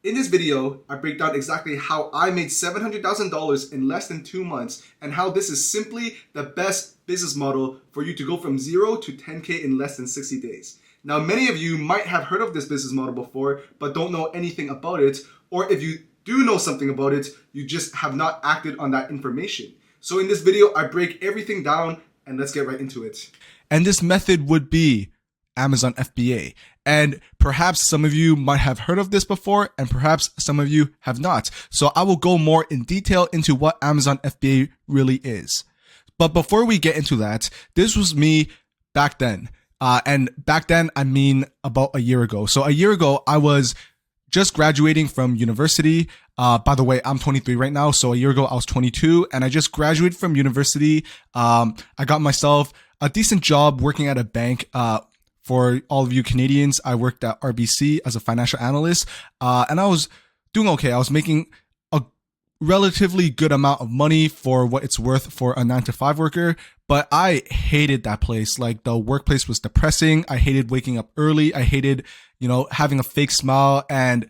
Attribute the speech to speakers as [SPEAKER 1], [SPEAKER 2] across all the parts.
[SPEAKER 1] In this video, I break down exactly how I made $700,000 in less than 2 months and how this is simply the best business model for you to go from 0 to 10K in less than 60 days. Now, many of you might have heard of this business model before, but don't know anything about it, or if you do know something about it, you just have not acted on that information. So in this video, I break everything down and let's get right into it.
[SPEAKER 2] And this method would be Amazon FBA. And perhaps some of you might have heard of this before, and perhaps some of you have not. So I will go more in detail into what Amazon FBA really is. But before we get into that, this was me back then. And back then, I mean about a year ago. So a year ago, I was just graduating from university. By the way, I'm 23 right now. So a year ago, I was 22 and I just graduated from university. I got myself a decent job working at a bank. For all of you Canadians, I worked at RBC as a financial analyst, and I was doing okay. I was making a relatively good amount of money for what it's worth for a 9-to-5 worker, but I hated that place. Like, the workplace was depressing. I hated waking up early. I hated, having a fake smile and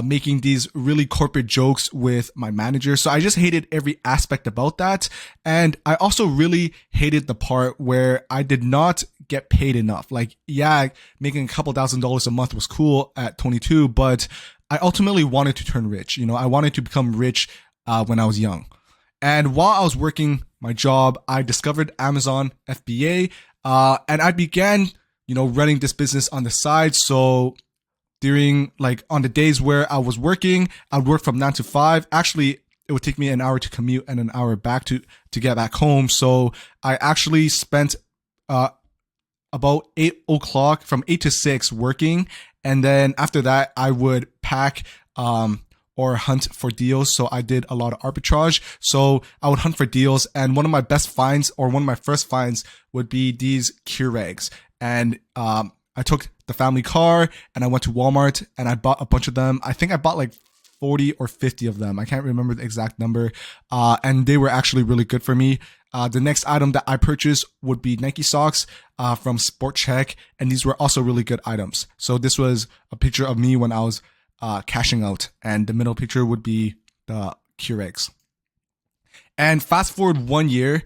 [SPEAKER 2] making these really corporate jokes with my manager. So I just hated every aspect about that. And I also really hated the part where I did not get paid enough. Like, yeah, making a couple $1,000s a month was cool at 22, but I ultimately wanted to turn rich. I wanted to become rich when I was young. And while I was working my job, I discovered Amazon FBA, and I began, running this business on the side. So during, on the days where I was working, I would work from 9 to 5. Actually, it would take me an hour to commute and an hour back to get back home. So I actually spent about 8 o'clock from 8 to 6 working. And then after that, I would pack or hunt for deals. So I did a lot of arbitrage. So I would hunt for deals. And one of my best finds, or one of my first finds, would be these Keurags. And I took the family car and I went to Walmart and I bought a bunch of them. I think I bought like 40 or 50 of them. I can't remember the exact number. And they were actually really good for me. The next item that I purchased would be Nike socks from Sport Check. And these were also really good items. So this was a picture of me when I was cashing out. And the middle picture would be the Keurags. And fast forward 1 year,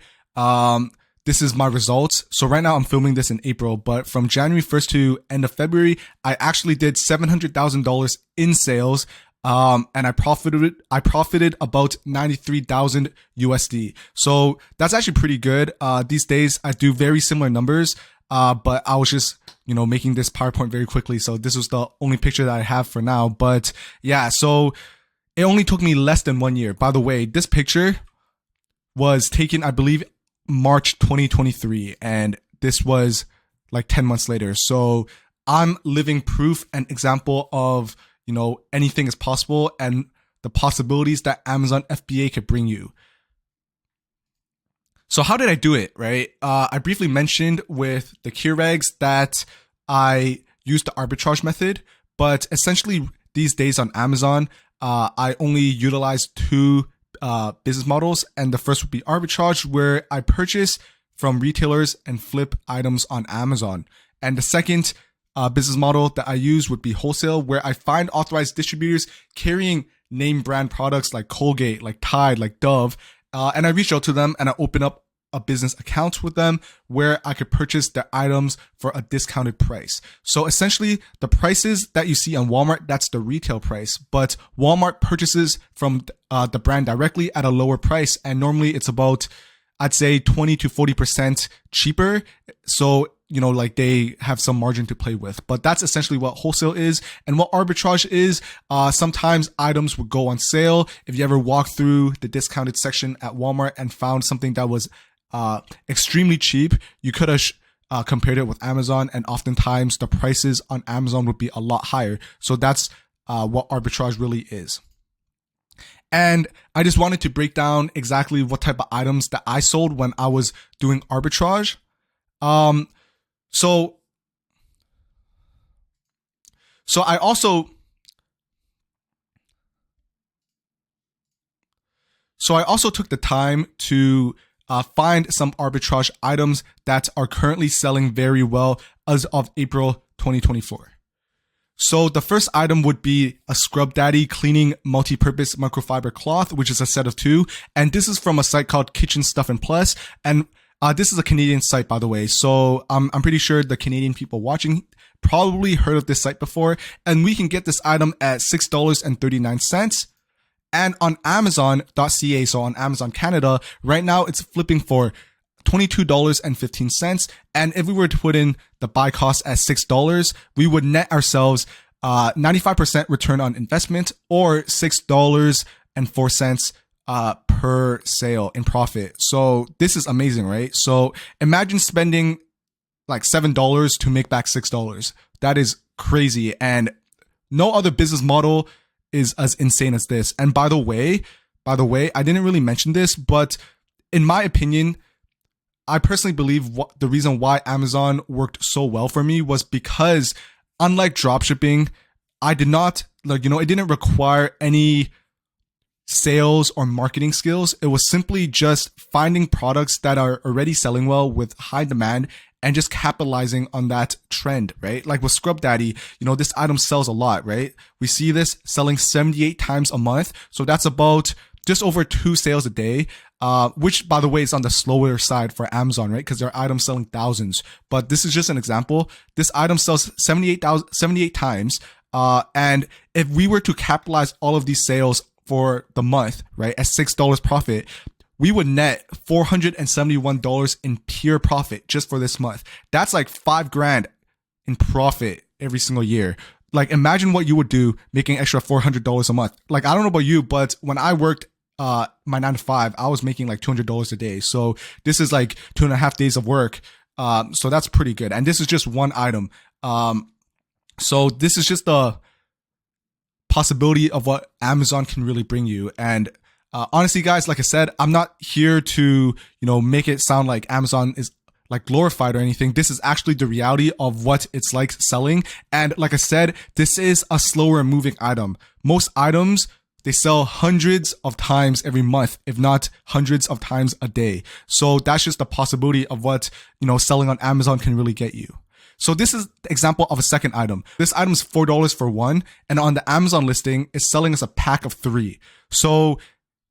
[SPEAKER 2] this is my results. So right now I'm filming this in April, but from January 1st to end of February, I actually did $700,000 in sales. And I profited about 93,000 USD. So that's actually pretty good. These days I do very similar numbers. But I was just, making this PowerPoint very quickly. So this was the only picture that I have for now. But yeah, so it only took me less than 1 year. By the way, this picture was taken, I believe, March 2023, and this was like 10 months later. So I'm living proof and example of, anything is possible and the possibilities that Amazon FBA could bring you. So how did I do it, right? I briefly mentioned with the Keurags that I used the arbitrage method, but essentially these days on Amazon, I only utilize two business models, and the first would be arbitrage, where I purchase from retailers and flip items on Amazon. And the second business model that I use would be wholesale, where I find authorized distributors carrying name brand products like Colgate, like Tide, like Dove, and I reach out to them and I open up a business account with them where I could purchase their items for a discounted price. So essentially the prices that you see on Walmart, that's the retail price, but Walmart purchases from the brand directly at a lower price. And normally it's about, I'd say 20 to 40% cheaper. So, they have some margin to play with, but that's essentially what wholesale is. And what arbitrage is, sometimes items would go on sale. If you ever walk through the discounted section at Walmart and found something that was extremely cheap, you could have compared it with Amazon, and oftentimes the prices on Amazon would be a lot higher. So that's what arbitrage really is. And I just wanted to break down exactly what type of items that I sold when I was doing arbitrage. So I also took the time to find some arbitrage items that are currently selling very well as of April 2024. So the first item would be a Scrub Daddy cleaning multi-purpose microfiber cloth, which is a set of 2. And this is from a site called Kitchen Stuff and Plus. And this is a Canadian site, by the way. So I'm pretty sure the Canadian people watching probably heard of this site before. And we can get this item at $6.39. And on Amazon.ca, so on Amazon Canada, right now it's flipping for $22.15. And if we were to put in the buy cost at $6, we would net ourselves 95% return on investment, or $6.04 per sale in profit. So this is amazing, right? So imagine spending like $7 to make back $6. That is crazy. And no other business model is as insane as this. And by the way, I didn't really mention this, but in my opinion, I personally believe the reason why Amazon worked so well for me was because, unlike dropshipping, I did not, it didn't require any sales or marketing skills. It was simply just finding products that are already selling well with high demand and just capitalizing on that trend, right? Like with Scrub Daddy, this item sells a lot, right? We see this selling 78 times a month. So that's about just over 2 sales a day, which, by the way, is on the slower side for Amazon, right? Because there are items selling thousands. But this is just an example. This item sells 78 times. And if we were to capitalize all of these sales for the month, right, at $6 profit, we would net $471 in pure profit just for this month. That's like $5,000 in profit every single year. Like, imagine what you would do making extra $400 a month. Like, I don't know about you, but when I worked my 9 to 5, I was making like $200 a day. So this is like 2.5 days of work. So that's pretty good. And this is just one item. So this is just the possibility of what Amazon can really bring you. And honestly, guys, like I said, I'm not here to, make it sound like Amazon is like glorified or anything. This is actually the reality of what it's like selling. And like I said, this is a slower moving item. Most items, they sell hundreds of times every month, if not hundreds of times a day. So that's just the possibility of what, selling on Amazon can really get you. So this is the example of a second item. This item is $4 for one. And on the Amazon listing, it's selling as a pack of 3. So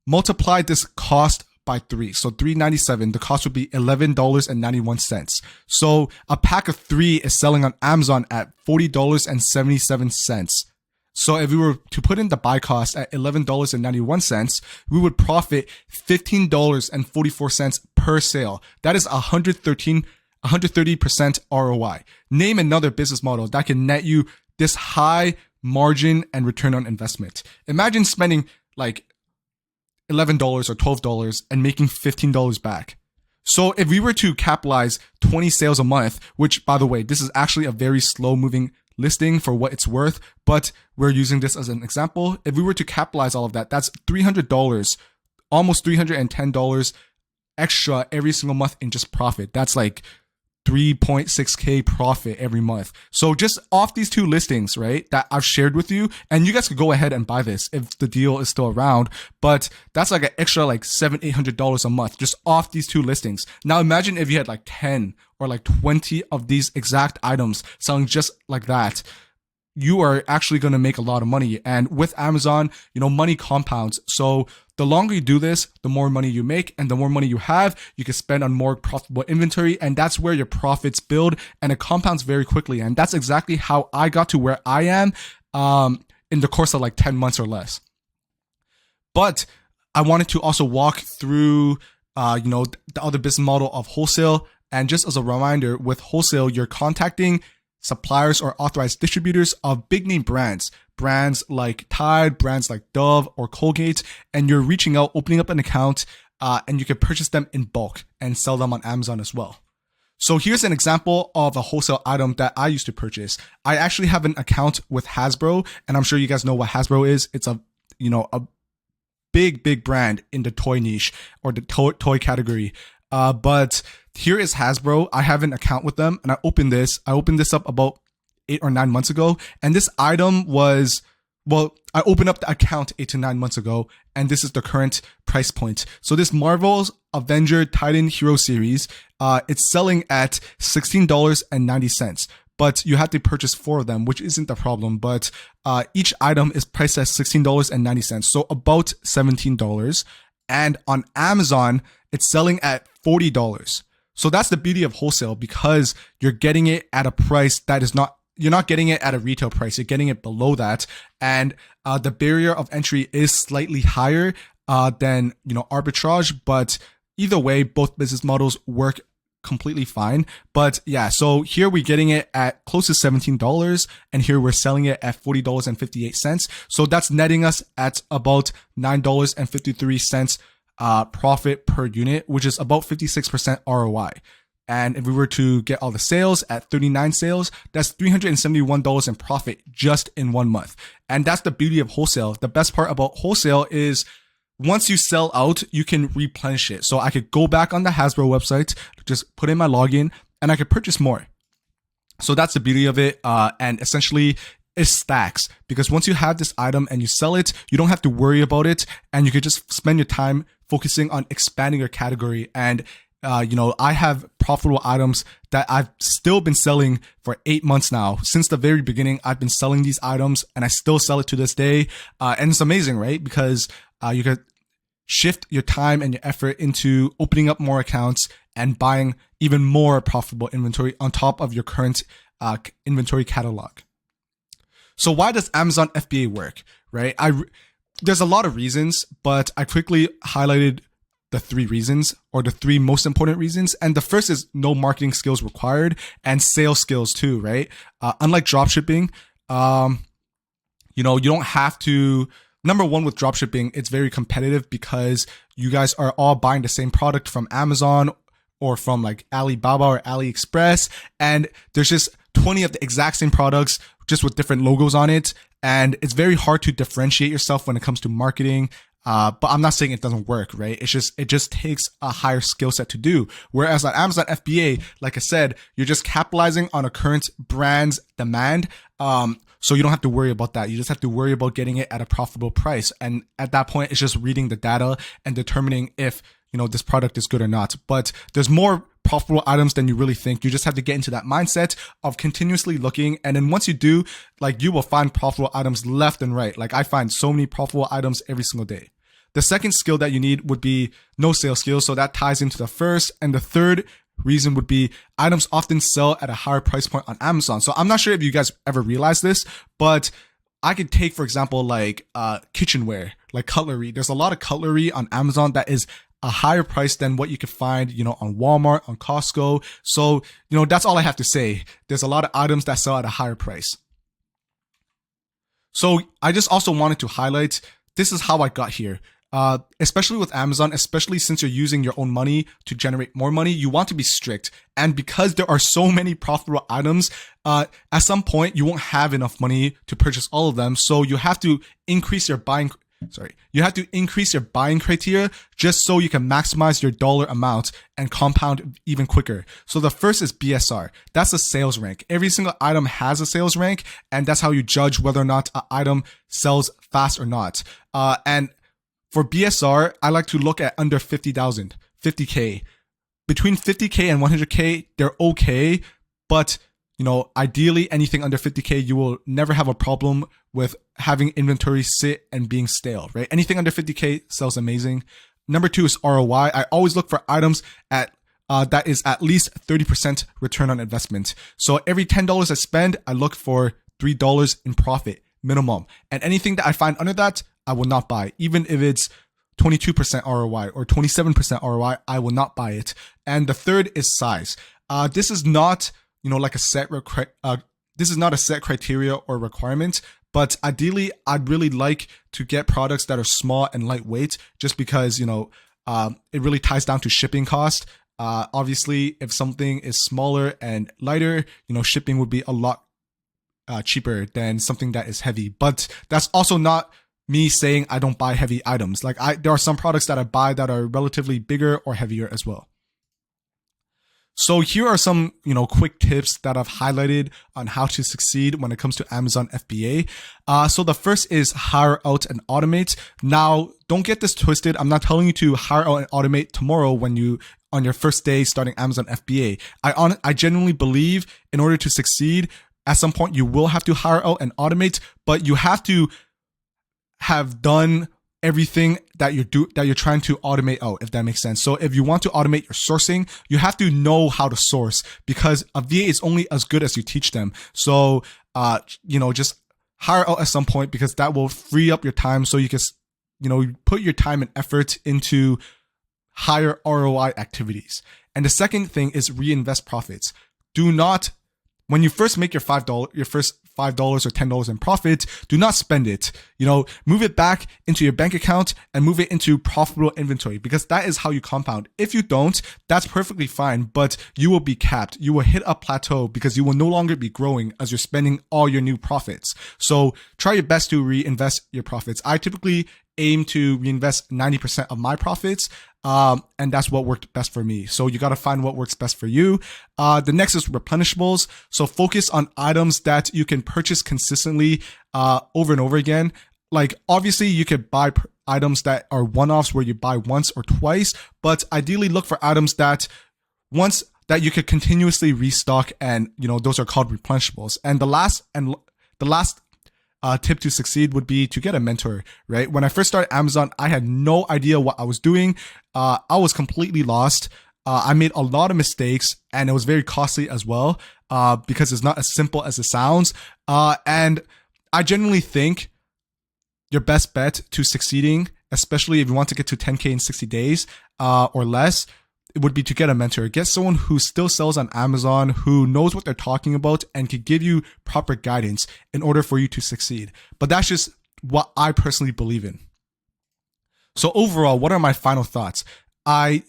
[SPEAKER 2] multiply this cost by 3. So $3.97, the cost would be $11.91. So a pack of 3 is selling on Amazon at $40.77. So if we were to put in the buy cost at $11.91, we would profit $15.44 per sale. That is 130% ROI. Name another business model that can net you this high margin and return on investment. Imagine spending like $11 or $12 and making $15 back. So if we were to capitalize 20 sales a month, which, by the way, this is actually a very slow moving listing for what it's worth, but we're using this as an example. If we were to capitalize all of that, that's $300, almost $310 extra every single month in just profit. That's like 3.6K profit every month. So just off these 2 listings, right, that I've shared with you, and you guys could go ahead and buy this if the deal is still around, but that's like an extra like $700-800 a month just off these 2 listings. Now imagine if you had like 10 or like 20 of these exact items selling just like that. You are actually going to make a lot of money. And with Amazon, money compounds. So the longer you do this, the more money you make, and the more money you have, you can spend on more profitable inventory. And that's where your profits build, and it compounds very quickly. And that's exactly how I got to where I am in the course of like 10 months or less. But I wanted to also walk through, the other business model of wholesale. And just as a reminder, with wholesale, you're contacting suppliers or authorized distributors of big name brands like Tide, brands like Dove or Colgate, and you're reaching out, opening up an account, and you can purchase them in bulk and sell them on Amazon as well. So here's an example of a wholesale item that I used to purchase. I actually have an account with Hasbro, and I'm sure you guys know what Hasbro is. It's a big brand in the toy niche or the toy category. But here is Hasbro. I have an account with them, and I opened this up about 8 or 9 months ago. And this item was, I opened up the account 8 to 9 months ago, and this is the current price point. So this Marvel's Avenger Titan Hero series, it's selling at $16.90. but you have to purchase 4 of them, which isn't the problem. But each item is priced at $16.90, so about $17. And on Amazon, it's selling at $40. So that's the beauty of wholesale, because you're getting it at a price that is not, you're not getting it at a retail price. You're getting it below that. And the barrier of entry is slightly higher than, arbitrage. But either way, both business models work completely fine. But yeah, so here we're getting it at close to $17, and here we're selling it at $40.58. So that's netting us at about $9.53 profit per unit, which is about 56% ROI. And if we were to get all the sales at 39 sales, that's $371 in profit just in 1 month. And that's the beauty of wholesale. The best part about wholesale is once you sell out, you can replenish it. So I could go back on the Hasbro website, just put in my login, and I could purchase more. So that's the beauty of it. And essentially, it stacks, because once you have this item and you sell it, you don't have to worry about it, and you could just spend your time focusing on expanding your category. And I have profitable items that I've still been selling for 8 months now. Since the very beginning, I've been selling these items, and I still sell it to this day. And it's amazing, right? Because you could shift your time and your effort into opening up more accounts and buying even more profitable inventory on top of your current inventory catalog. So why does Amazon FBA work, right? There's a lot of reasons, but I quickly highlighted the 3 reasons, or the 3 most important reasons. And the first is no marketing skills required, and sales skills too, right? Unlike dropshipping, you don't have to. Number one, with dropshipping, it's very competitive because you guys are all buying the same product from Amazon or from like Alibaba or AliExpress, and there's just 20 of the exact same products just with different logos on it, and it's very hard to differentiate yourself when it comes to marketing. But I'm not saying it doesn't work, right? It just takes a higher skill set to do. Whereas on Amazon FBA, like I said, you're just capitalizing on a current brand's demand. So you don't have to worry about that. You just have to worry about getting it at a profitable price. And at that point, it's just reading the data and determining if, this product is good or not. But there's more profitable items than you really think. You just have to get into that mindset of continuously looking. And then once you do, you will find profitable items left and right. I find so many profitable items every single day. The second skill that you need would be no sales skills. So that ties into the first. And the third reason would be items often sell at a higher price point on Amazon. So I'm not sure if you guys ever realized this, but I could take, for example, kitchenware, like cutlery. There's a lot of cutlery on Amazon that is a higher price than what you could find, on Walmart, on Costco. So, that's all I have to say. There's a lot of items that sell at a higher price. So I just also wanted to highlight, this is how I got here. Especially with Amazon, especially since you're using your own money to generate more money, you want to be strict. And because there are so many profitable items, at some point you won't have enough money to purchase all of them. So you have to increase your buying criteria just so you can maximize your dollar amount and compound even quicker. So the first is BSR. That's a sales rank. Every single item has a sales rank, and that's how you judge whether or not an item sells fast or not. And for BSR, I like to look at under 50,000, 50K. Between 50K and 100K, they're okay. But, ideally anything under 50K, you will never have a problem with having inventory sit and being stale, right? Anything under 50K sells amazing. Number 2 is ROI. I always look for items that is at least 30% return on investment. So every $10 I spend, I look for $3 in profit minimum. And anything that I find under that, I will not buy. Even if it's 22% ROI or 27% ROI, I will not buy it. And the third is size. This is not, this is not a set criteria or requirement, but ideally, I'd really like to get products that are small and lightweight, just because, it really ties down to shipping cost. Obviously, if something is smaller and lighter, shipping would be a lot cheaper than something that is heavy. But that's also not me saying I don't buy heavy items. There are some products that I buy that are relatively bigger or heavier as well. So here are some, quick tips that I've highlighted on how to succeed when it comes to Amazon FBA. So the first is hire out and automate. Now, don't get this twisted. I'm not telling you to hire out and automate tomorrow when you on your first day starting Amazon FBA. I genuinely believe in order to succeed, at some point you will have to hire out and automate, but you have to have done everything that you're trying to automate out, if that makes sense. So if you want to automate your sourcing, you have to know how to source, because a VA is only as good as you teach them. So just hire out at some point, because that will free up your time so you can put your time and effort into higher ROI activities. And the second thing is reinvest profits. Do not, when you first make your first $5 or $10 in profit, do not spend it. Move it back into your bank account and move it into profitable inventory, because that is how you compound. If you don't, that's perfectly fine, but you will be capped. You will hit a plateau because you will no longer be growing as you're spending all your new profits. So try your best to reinvest your profits. I typically aim to reinvest 90% of my profits. And that's what worked best for me. So you got to find what works best for you. The next is replenishables. So focus on items that you can purchase consistently, over and over again. Like obviously you could buy items that are one-offs where you buy once or twice, but ideally look for items that you could continuously restock, and those are called replenishables. And the last tip to succeed would be to get a mentor, right? When I first started Amazon, I had no idea what I was doing. I was completely lost. I made a lot of mistakes, and it was very costly as well, because it's not as simple as it sounds. And I genuinely think your best bet to succeeding, especially if you want to get to 10K in 60 days or less, it would be to get a mentor. Get someone who still sells on Amazon, who knows what they're talking about, and can give you proper guidance in order for you to succeed. But that's just what I personally believe in. So overall, what are my final thoughts? I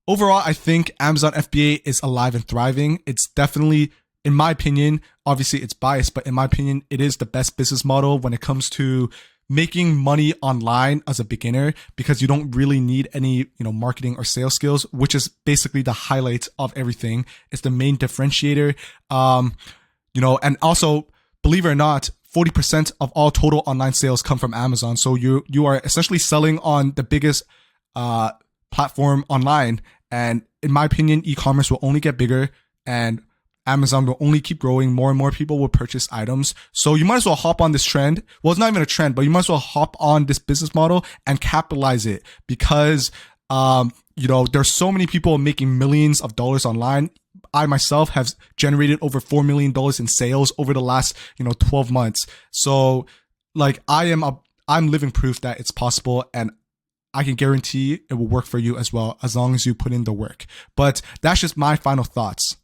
[SPEAKER 2] think Amazon FBA is alive and thriving. It's definitely, in my opinion, obviously it's biased, but in my opinion, it is the best business model when it comes to making money online as a beginner, because you don't really need any, marketing or sales skills, which is basically the highlight of everything. It's the main differentiator. And also, believe it or not, 40% of all total online sales come from Amazon. So you are essentially selling on the biggest platform online. And in my opinion, e-commerce will only get bigger, and Amazon will only keep growing. More and more people will purchase items. So you might as well hop on this trend. Well, it's not even a trend, but you might as well hop on this business model and capitalize it, because, there's so many people making millions of dollars online. I myself have generated over $4 million in sales over the last, 12 months. So I'm living proof that it's possible, and I can guarantee it will work for you as well, as long as you put in the work. But that's just my final thoughts.